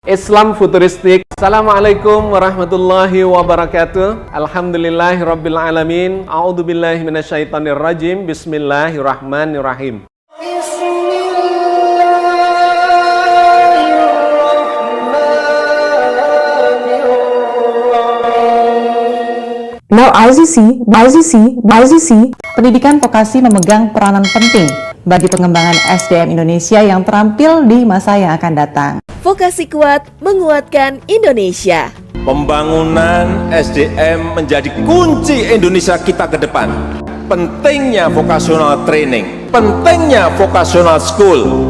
Islam futuristik. Assalamualaikum warahmatullahi wabarakatuh. Alhamdulillahirabbil alamin. A'udzubillahi minasyaitonirrajim. Bismillahirrahmanirrahim. Now IZC, pendidikan vokasi memegang peranan penting bagi pengembangan SDM Indonesia yang terampil di masa yang akan datang. Vokasi kuat menguatkan Indonesia. Pembangunan SDM menjadi kunci Indonesia kita ke depan. Pentingnya vocational training, pentingnya vocational school.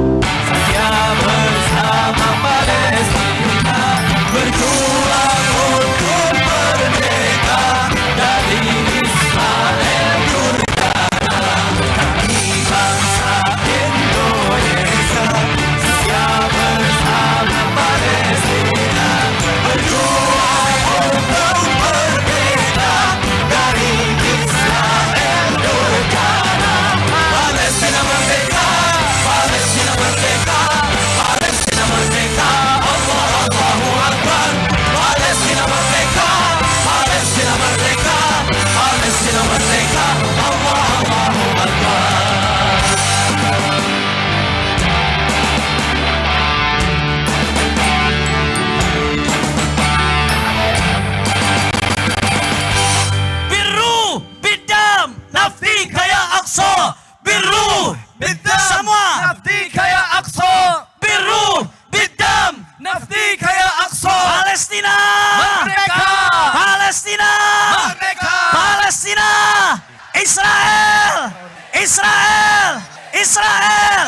Israel.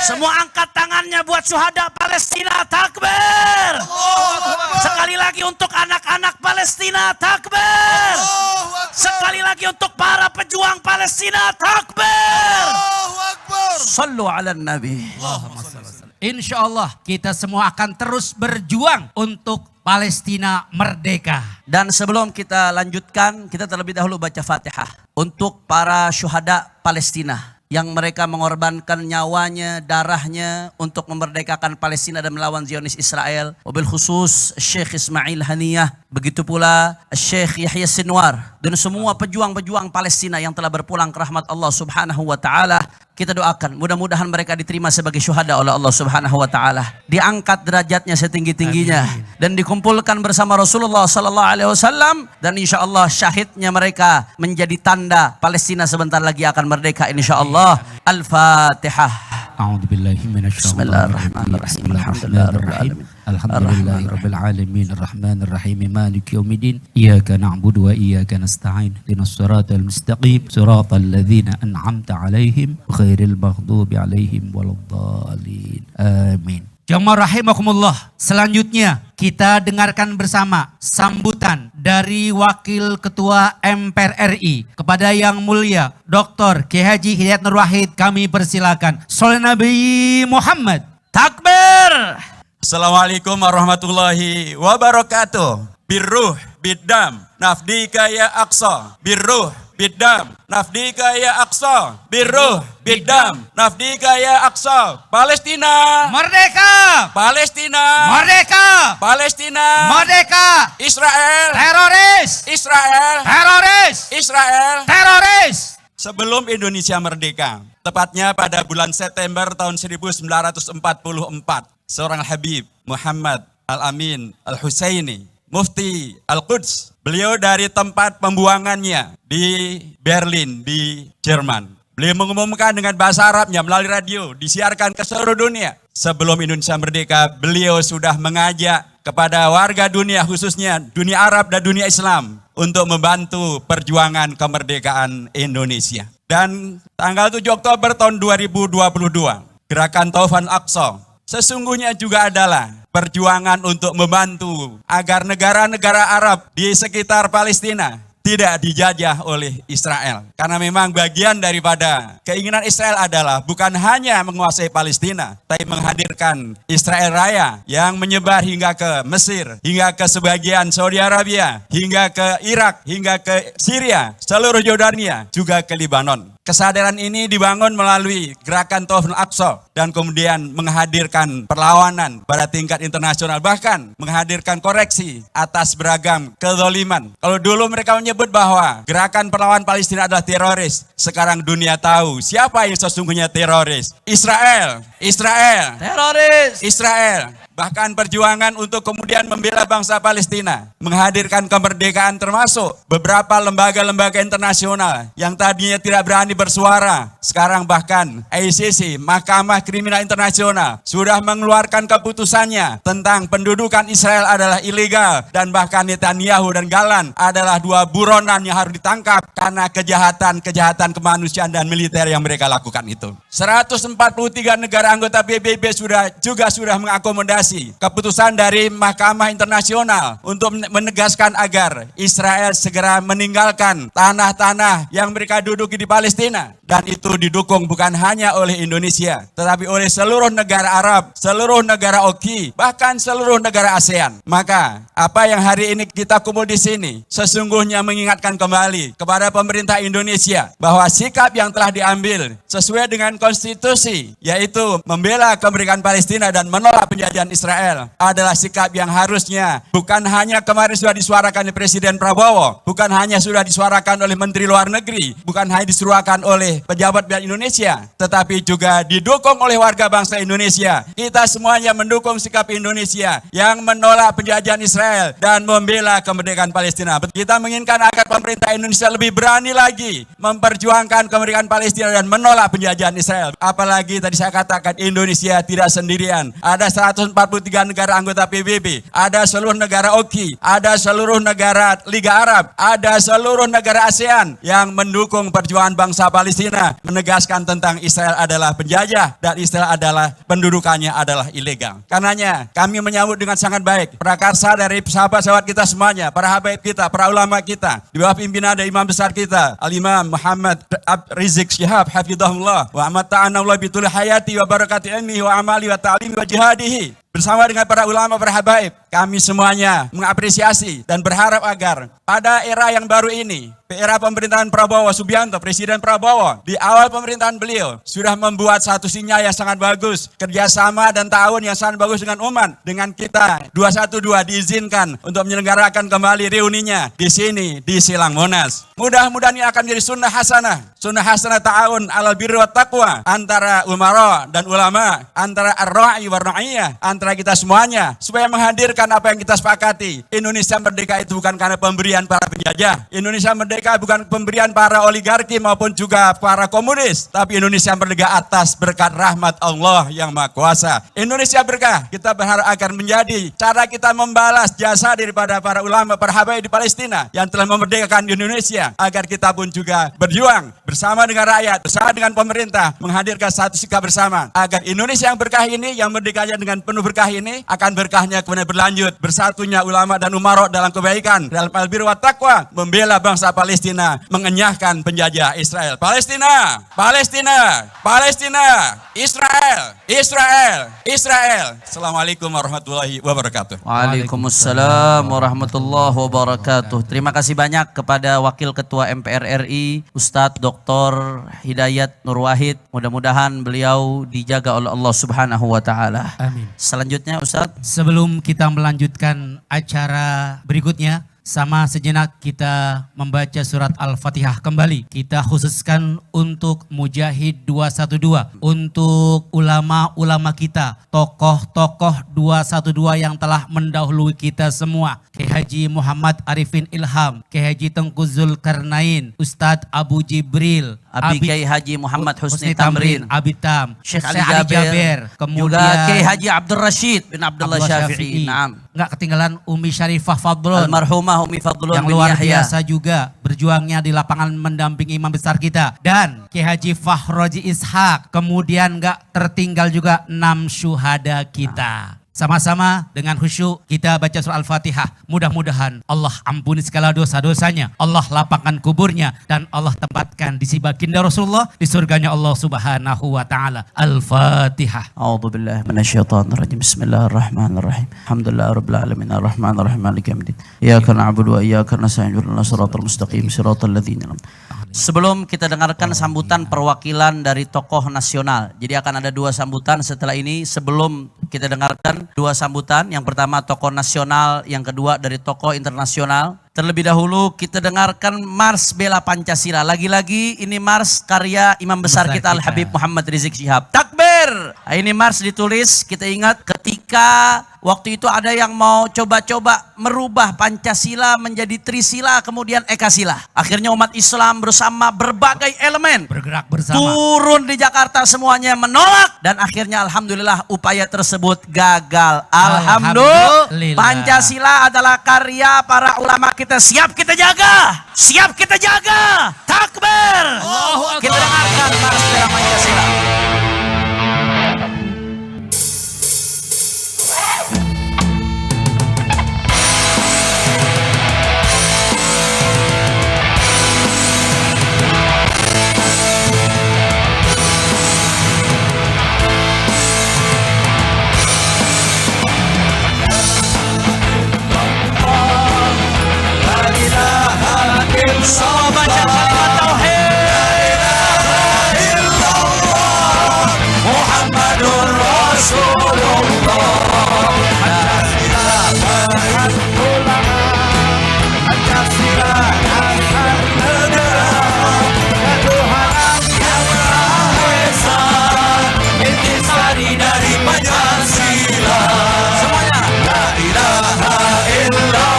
Semua angkat tangannya buat syuhada Palestina, takbir. Sekali lagi untuk anak-anak Palestina, takbir. Sekali lagi untuk para pejuang Palestina, takbir. Sallu ala Nabi. Insya Allah kita semua akan terus berjuang untuk Palestina merdeka. Dan sebelum kita lanjutkan, kita terlebih dahulu baca Fatihah untuk para syuhada Palestina yang mereka mengorbankan nyawanya, darahnya untuk memerdekakan Palestina dan melawan Zionis Israel. Wabil khusus Syekh Ismail Haniyah, begitu pula Syekh Yahya Sinwar dan semua pejuang-pejuang Palestina yang telah berpulang ke rahmat Allah Subhanahu wa taala. Kita doakan mudah-mudahan mereka diterima sebagai syuhada oleh Allah Subhanahu wa taala, diangkat derajatnya setinggi-tingginya dan dikumpulkan bersama Rasulullah sallallahu alaihi wasallam, dan insyaallah syahidnya mereka menjadi tanda Palestina sebentar lagi akan merdeka insyaallah. Al-Fatihah. A'udzubillahi minasyaitonir rajim. Bismillahirrahmanirrahim. Alhamdulillahirabbil alamin arrahmanir rahim maliki yaumiddin. Iyyaka na'budu wa iyyaka nasta'in. Ihdinas siratal mustaqim. Siratal ladzina an'amta 'alaihim ghairil maghdubi 'alaihim waladdallin. Amin. Jamaah rahimakumullah. Selanjutnya kita dengarkan bersama sambutan dari Wakil Ketua MPR RI kepada Yang Mulia Dr. Kiai Haji Hidayat Nur Wahid. Kami persilakan. Shallallahu Nabi Muhammad. Takbir. Assalamualaikum warahmatullahi wabarakatuh. Birruh biddam nafdika ya Aqsa. Birruh biddam nafdika ya Aqsa. Birruh biddam nafdika ya Aqsa. Palestina Merdeka. Palestina Merdeka. Palestina Merdeka. Israel Teroris. Israel Teroris. Israel. Teroris. Sebelum Indonesia merdeka, tepatnya pada bulan September tahun 1944, seorang Habib Muhammad Al-Amin Al-Husaini, Mufti Al-Quds, beliau dari tempat pembuangannya di Berlin, di Jerman. Beliau mengumumkan dengan bahasa Arabnya melalui radio, disiarkan ke seluruh dunia. Sebelum Indonesia merdeka, beliau sudah mengajak kepada warga dunia, khususnya dunia Arab dan dunia Islam, untuk membantu perjuangan kemerdekaan Indonesia. Dan tanggal 7 Oktober tahun 2022, Gerakan Taufan Aqsa sesungguhnya juga adalah perjuangan untuk membantu agar negara-negara Arab di sekitar Palestina tidak dijajah oleh Israel. Karena memang bagian daripada keinginan Israel adalah bukan hanya menguasai Palestina, tapi menghadirkan Israel Raya yang menyebar hingga ke Mesir, hingga ke sebagian Saudi Arabia, hingga ke Irak, hingga ke Syria, seluruh Yordania, juga ke Lebanon. Kesadaran ini dibangun melalui gerakan Tauful Aqsa dan kemudian menghadirkan perlawanan pada tingkat internasional, bahkan menghadirkan koreksi atas beragam kezaliman. Kalau dulu mereka menyebut bahwa gerakan perlawanan Palestina adalah teroris, sekarang dunia tahu siapa yang sesungguhnya teroris. Israel, teroris, Israel. Bahkan perjuangan untuk kemudian membela bangsa Palestina, menghadirkan kemerdekaan termasuk beberapa lembaga-lembaga internasional yang tadinya tidak berani bersuara. Sekarang bahkan ICC, Mahkamah Kriminal Internasional, sudah mengeluarkan keputusannya tentang pendudukan Israel adalah ilegal, dan bahkan Netanyahu dan Galan adalah dua buronan yang harus ditangkap karena kejahatan kemanusiaan dan militer yang mereka lakukan itu. 143 negara anggota PBB sudah mengakomodasi keputusan dari Mahkamah Internasional untuk menegaskan agar Israel segera meninggalkan tanah-tanah yang mereka duduki di Palestina. Dan itu didukung bukan hanya oleh Indonesia, tetapi oleh seluruh negara Arab, seluruh negara OKI, bahkan seluruh negara ASEAN. Maka apa yang hari ini kita kumpul di sini sesungguhnya mengingatkan kembali kepada pemerintah Indonesia bahwa sikap yang telah diambil sesuai dengan konstitusi, yaitu membela kemerdekaan Palestina dan menolak penjajahan Israel, adalah sikap yang harusnya bukan hanya kemarin sudah disuarakan oleh Presiden Prabowo, bukan hanya sudah disuarakan oleh Menteri Luar Negeri, bukan hanya disuarakan oleh pejabat pihak Indonesia, tetapi juga didukung oleh warga bangsa Indonesia. Kita semuanya mendukung sikap Indonesia yang menolak penjajahan Israel dan membela kemerdekaan Palestina. Kita menginginkan agar pemerintah Indonesia lebih berani lagi memperjuangkan kemerdekaan Palestina dan menolak penjajahan Israel. Apalagi tadi saya katakan Indonesia tidak sendirian. Ada 143 negara anggota PBB, ada seluruh negara OKI, ada seluruh negara Liga Arab, ada seluruh negara ASEAN yang mendukung perjuangan bangsa Palestina, menegaskan tentang Israel adalah penjajah dan Israel adalah pendudukannya adalah ilegal. Karenanya kami menyambut dengan sangat baik prakarsa dari sahabat-sahabat kita semuanya, para habaib kita, para ulama kita, di bawah pimpinan dari imam besar kita, Al-Imam Muhammad Rizik Syihab hafizahullah wa amata'ana Allah bitul hayati wa barakati ilmihi wa amali wa ta'limi wa jihadihi. Bersama dengan para ulama, para habaib, kami semuanya mengapresiasi dan berharap agar pada era yang baru ini, era pemerintahan Prabowo Subianto, Presiden Prabowo, di awal pemerintahan beliau sudah membuat satu sinyal yang sangat bagus, kerjasama dan ta'awun yang sangat bagus dengan umat. Dengan kita 212 diizinkan untuk menyelenggarakan kembali reuninya di sini, di Silang Monas. Mudah-mudahan ini akan menjadi sunnah hasanah ta'awun alal birri wa taqwa antara umara dan ulama, antara ar-ra'i wa ra'iyah, antara kita semuanya, supaya menghadirkan apa yang kita sepakati. Indonesia merdeka itu bukan karena pemberian para penjajah. Indonesia merdeka bukan pemberian para oligarki maupun juga para komunis, tapi Indonesia merdeka atas berkat rahmat Allah yang Maha Kuasa. Indonesia berkah, kita berharap agar menjadi cara kita membalas jasa daripada para ulama, para habaib di Palestina yang telah memerdekakan Indonesia, agar kita pun juga berjuang bersama dengan rakyat, bersama dengan pemerintah, menghadirkan satu sikap bersama, agar Indonesia yang berkah ini, yang merdekanya dengan penuh berkah ini, akan berkahnya kemudian berlanjut, bersatunya ulama dan umarok dalam kebaikan, dalam al-bir wa taqwa, membela bangsa Palestina, mengenyahkan penjajah Israel. Palestina, Israel. Assalamualaikum warahmatullahi wabarakatuh. Waalaikumsalam warahmatullahi wabarakatuh. Terima kasih banyak kepada Wakil Ketua MPR RI, Ustadz Dr. Hidayat Nur Wahid. Mudah-mudahan beliau dijaga oleh Allah Subhanahu wa Ta'ala. Amin. Selanjutnya Ustadz. Sebelum kita melanjutkan acara berikutnya, sama sejenak kita membaca surat Al-Fatihah kembali. Kita khususkan untuk Mujahid 212, untuk ulama-ulama kita, tokoh-tokoh 212 yang telah mendahului kita semua. Kiai Haji Muhammad Arifin Ilham, Kiai Haji Tengku Zulkarnain, Ustadz Abu Jibril, Abi Kiai Haji Muhammad Husni Tamrin, Abi Tam, Syekh Ali Jaber, kemudian juga Kiai Haji Abdul Rashid bin Abdullah Syafi'i. Naam. Nggak ketinggalan Umi Syarifah Fadlun, almarhumah Umi Fadlun yang bin luar Yahya. biasa juga berjuangnya di lapangan mendampingi imam besar kita, dan Kiai Haji Fahroji Ishak. Kemudian nggak tertinggal juga 6 syuhada kita. Sama-sama dengan khusyuk kita baca surah Al-Fatihah. Mudah-mudahan Allah ampuni segala dosa-dosanya, Allah lapangkan kuburnya, dan Allah tempatkan di si baginda Rasulullah di surganya Allah Subhanahu wa Ta'ala. Al-Fatihah. A'udzubillahi minasyaitonirrajim. Bismillahirrahmanirrahim. Alhamdulillahirabbil alamin arrahmanirrahim maliki yaumiddin. Iyyaka na'budu wa iyyaka nasta'in ihdinas siratal mustaqim siratal ladzina an'amta 'alaihim Sebelum kita dengarkan sambutan perwakilan dari tokoh nasional. Jadi akan ada 2 sambutan setelah ini. Sebelum kita dengarkan 2 sambutan. Yang pertama tokoh nasional, yang kedua dari tokoh internasional. Terlebih dahulu kita dengarkan Mars Bela Pancasila. Lagi-lagi ini Mars karya Imam Besar kita Al-Habib Muhammad Rizik Syihab. Takbir! Nah, ini Mars ditulis, kita ingat ketika waktu itu ada yang mau coba-coba merubah Pancasila menjadi Trisila kemudian Ekasila. Akhirnya umat Islam bersama berbagai elemen Bergerak bersama. turun di Jakarta semuanya menolak dan akhirnya alhamdulillah upaya tersebut gagal. Alhamdulillah. Pancasila adalah karya para ulama kita, siap kita jaga. Siap kita jaga. Takbir. Kita dengarkan Mars Bela Pancasila. Sama baca kalimat tauhid. Muhammadur Rasulullah. Pancasila asal negara, ketuhanan yang Maha Esa, intisari dari Pancasila. Semuanya. La ilaha illallah.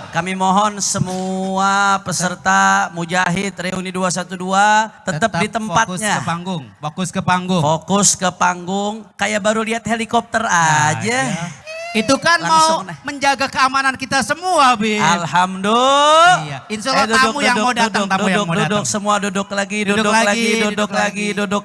Kami mohon semua peserta Mujahid Reuni 212 tetap di tempatnya. Fokus ke panggung. Fokus ke panggung. Fokus ke panggung. Kayak baru lihat helikopter aja. Itu kan Langsung mau menjaga keamanan kita semua, Bib. Alhamdulillah. Iya. Insya Allah tamu yang mau datang, tamu yang mau datang. Duduk semua, duduk lagi, duduk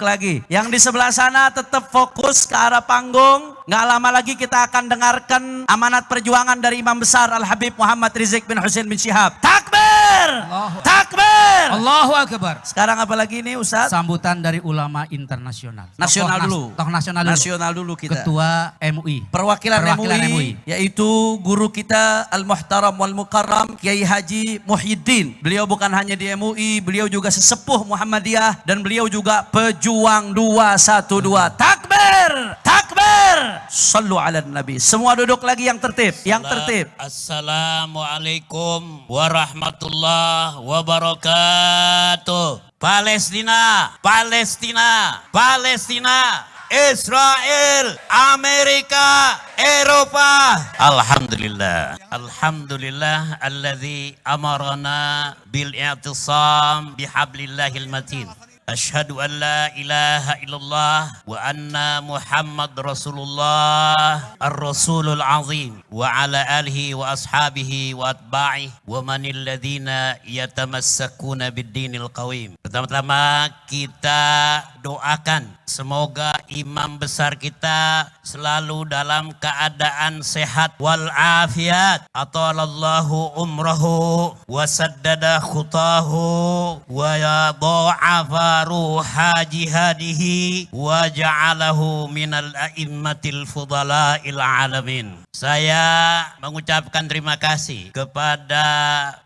lagi. Yang di sebelah sana tetap fokus ke arah panggung. Nggak lama lagi kita akan dengarkan amanat perjuangan dari Imam Besar Al-Habib Muhammad Rizik bin Husain bin Syihab. Takbir! Takbir! Allahu Akbar. Sekarang apa lagi nih Ustaz? Sambutan dari ulama internasional. Nasional dulu. Tokoh nasional dulu. Nasional dulu kita. Ketua MUI. Perwakilan Perwakilan MUI, MUI. yaitu guru kita Al-Muhtaram wal Mukarram Kiai Haji Muhyiddin. Beliau bukan hanya di MUI, beliau juga sesepuh Muhammadiyah dan beliau juga pejuang 212. Takbir! Takbir! Sallu ala Nabi. Semua duduk lagi yang tertib, yang tertib. Assalamualaikum warahmatullahi wabarakatuh. Palestina, Palestina, Palestina. Israel, Amerika, Eropa. Alhamdulillah. Alhamdulillah alladzi amarana bil i'tisam bihablillahil matin. Asyhadu an la ilaha illallah wa anna Muhammad Rasulullah ar-Rasulul Azim wa ala alihi wa ashabihi wa atba'i wa manil ladzina yatamassakuna bid-dinil qawim. Pertama-tama kita doakan semoga imam besar kita selalu dalam keadaan sehat wal afiat. Atalallahu umrahu wa saddada khutahu wa yadha'afa ruha jihadihi wa ja'alahu minal a'immatil fudala'il alamin. Saya mengucapkan terima kasih kepada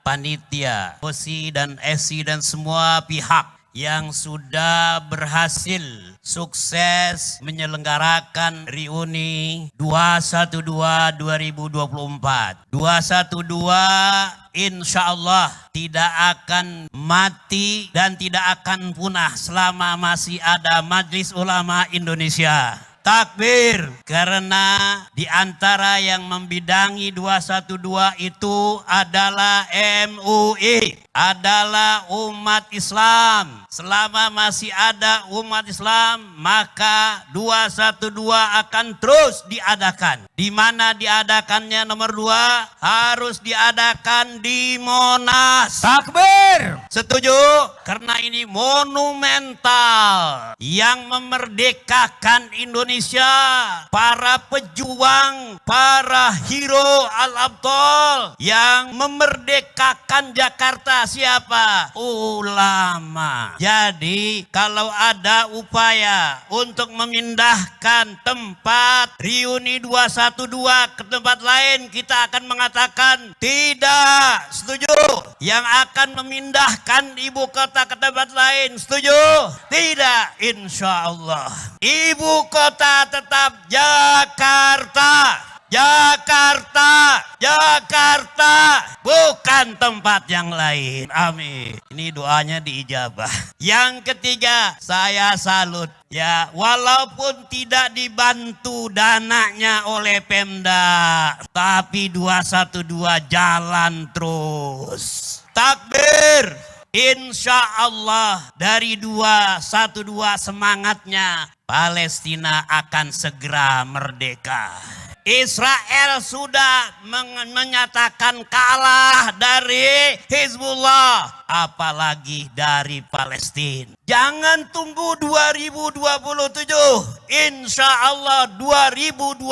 panitia, OSI dan SI dan semua pihak yang sudah berhasil sukses menyelenggarakan reuni 212 2024. 212 insya Allah tidak akan mati dan tidak akan punah selama masih ada Majelis Ulama Indonesia. Takbir, karena di antara yang membidangi 212 itu adalah MUI, adalah umat Islam. Selama masih ada umat Islam, maka 212 akan terus diadakan. Di mana diadakannya? Nomor 2, harus diadakan di Monas. Takbir. Setuju? Karena ini monumental yang memerdekakan Indonesia. Para pejuang, para hero al-abtal yang memerdekakan Jakarta siapa? Ulama. Jadi kalau ada upaya untuk memindahkan tempat reuni 212 ke tempat lain, kita akan mengatakan tidak setuju. Yang akan memindahkan ibu kota ke tempat lain, setuju? Tidak, insya Allah. Ibu kota tetap Jakarta. Jakarta, Jakarta, bukan tempat yang lain. Amin. Ini doanya diijabah. Yang ketiga, saya salut. Ya, walaupun tidak dibantu dananya oleh Pemda, tapi 212 jalan terus. Takbir. Insya Allah dari 212 semangatnya Palestina akan segera merdeka. Israel sudah menyatakan kalah dari Hizbullah, apalagi dari Palestina. Jangan tunggu 2027, insya Allah 2025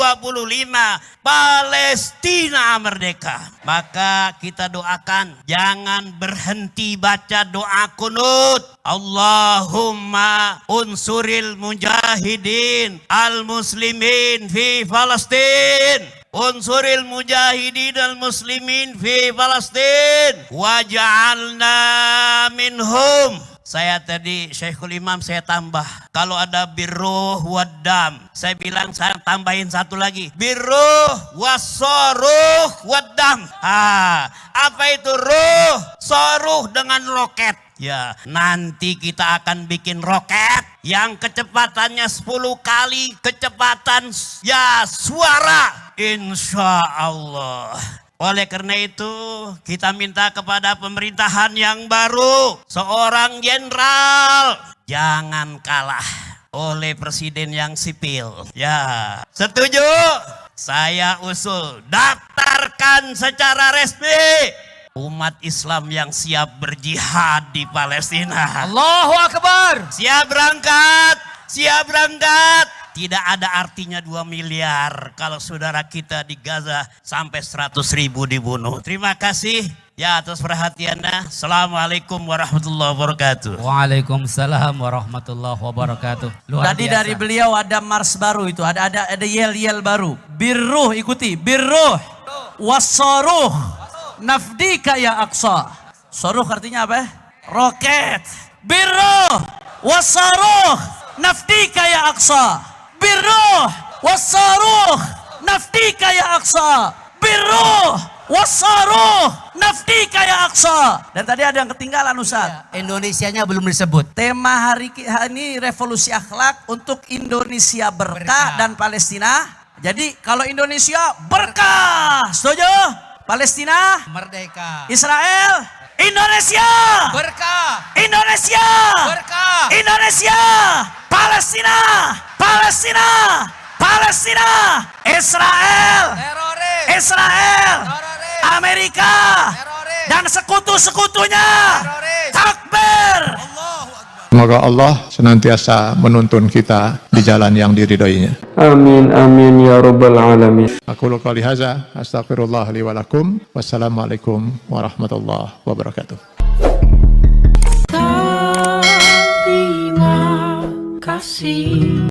Palestina merdeka. Maka kita doakan, jangan berhenti baca doa kunut. Allahumma unsuril mujahidin al-muslimin fi Palestin. Unsuril mujahidin al-muslimin fi Palestin. Waj'alna minhum. Saya tadi Syekhul Imam saya tambah. Kalau ada birruh waddam, saya bilang saya tambahin satu lagi. Birruh wassaruh waddam. Apa itu ruh? Saruh dengan roket. Ya, nanti kita akan bikin roket yang kecepatannya 10 kali kecepatan ya suara. Insya Allah. Oleh karena itu kita minta kepada pemerintahan yang baru, seorang jenderal jangan kalah oleh presiden yang sipil. Ya, setuju? Saya usul daftarkan secara resmi umat Islam yang siap berjihad di Palestina. Allahu Akbar. Siap berangkat, siap berangkat. Tidak ada artinya 2 miliar kalau saudara kita di Gaza sampai 100.000 dibunuh. Terima kasih ya atas perhatiannya. Assalamualaikum warahmatullahi wabarakatuh. Waalaikumsalam warahmatullahi wabarakatuh. Luar Tadi biasa. dari beliau ada mars baru itu, ada yel-yel baru. Birruh, ikuti. Birruh wassaruh nafdika ya Aqsa. Saruh artinya apa? Roket. Birruh wassaruh nafdika ya Aqsa. Birruh wassaruh nafdika ya Aqsa. Birruh wassaruh nafdika ya Aqsa. Dan tadi ada yang ketinggalan Ustaz. Indonesianya belum disebut. Tema hari ini revolusi akhlak untuk Indonesia berkah dan Palestina. Jadi kalau Indonesia berkah, setuju? Palestina Merdeka. Israel Indonesia berkah, Indonesia berkah. Indonesia, Palestina, Palestina, Palestina, Israel, Teroris, Israel, teroris, Amerika, teroris, dan sekutu-sekutunya. teroris. Takbir. Semoga Allah senantiasa menuntun kita di jalan yang diridhoinya. Amin amin ya rabbal alamin. Aku qouli hadza astaghfirullah li wa lakum. Wassalamualaikum warahmatullahi wabarakatuh. Terima kasih.